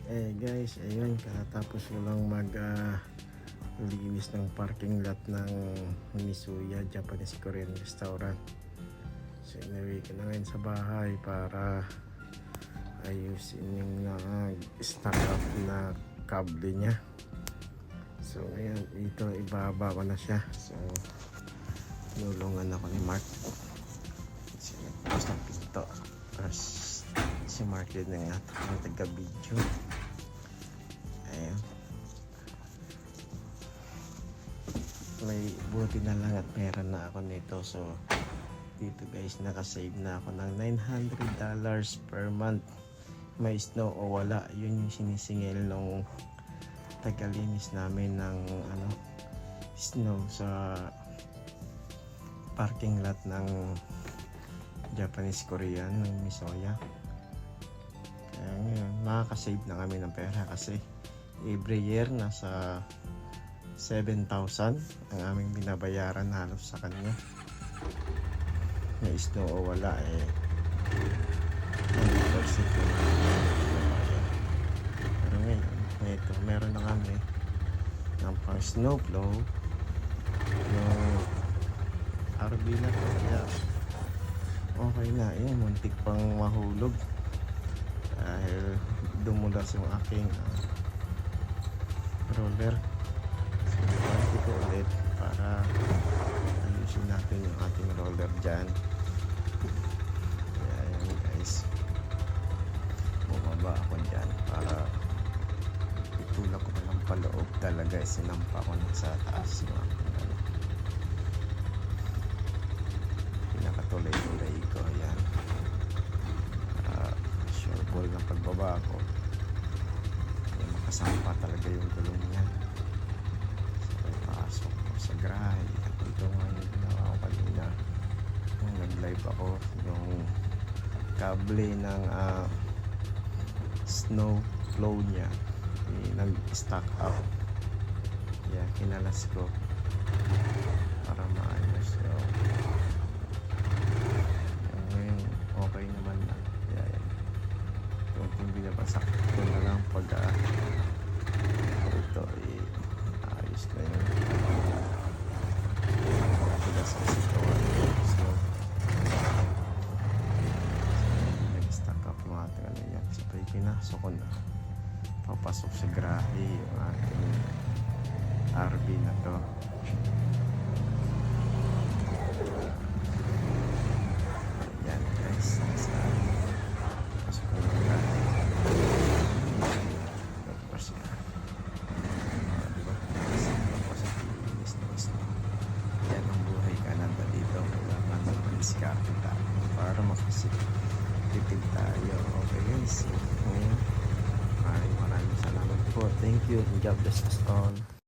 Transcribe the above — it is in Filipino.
Guys, ayun, katapos ko lang linis ng parking lot ng Misuya Japanese Korean Restaurant. So inuwi ko na ngayon sa bahay para ayusin yung stack up na kable nya. So ngayon, ito ibaba ko na siya. So nulungan ako ni Mark. So nagpapos ng pinto. Tapos si Mark din na nga ang taga-video. Ayan. May buti na lang at meron na ako nito. So dito guys, nakasave na ako ng $900 per month. May snow o wala, yun yung sinisingil nung tagalinis namin ng snow sa parking lot ng Japanese Korean ng Misuya. Kaya ngayon, makakasave na kami ng pera kasi every year nasa 7,000 ang aming binabayaran halos sa kanya. May snow o wala 100% pero ngayon ito, meron na kami ng pang snowplow yung RV na to, kaya okay na yun. Muntik pang mahulog dahil dumulas yung aking roller. So balik ko ulit para ayusin natin yung ating roller dyan. Kaya yan guys, bumaba ako dyan para itulak ko na lang paloob talaga. Sinampa ko na sa taas yung aking pinakatuloy-tuloy ko. Yan, para sure ball na pagbaba ko makasampa talaga yung gulong niya. So pasok ko sa garahe. At ito nga yung ginawa ko kanina nung nag-live ako, yung kable ng snow flow niya nag-stack up. Yeah, kinalas ko para maayos. So ngayon okay naman na. Yeah. Kung binabasak ko na lang pag ito ayos na yun. Sa sikawan so nag-stack up mga ano yan. Sabay pinasok ko na, papasok sa garahe yung aking RV na to. Ayan guys, pasok ko na garahe. Tapos diba? Tapos yan ang buhay Canada dito. Kailangan mag-discarte tayo para makasipitid tayo. Okay guys, ngayon maraming salamat po. Thank you and God bless us all.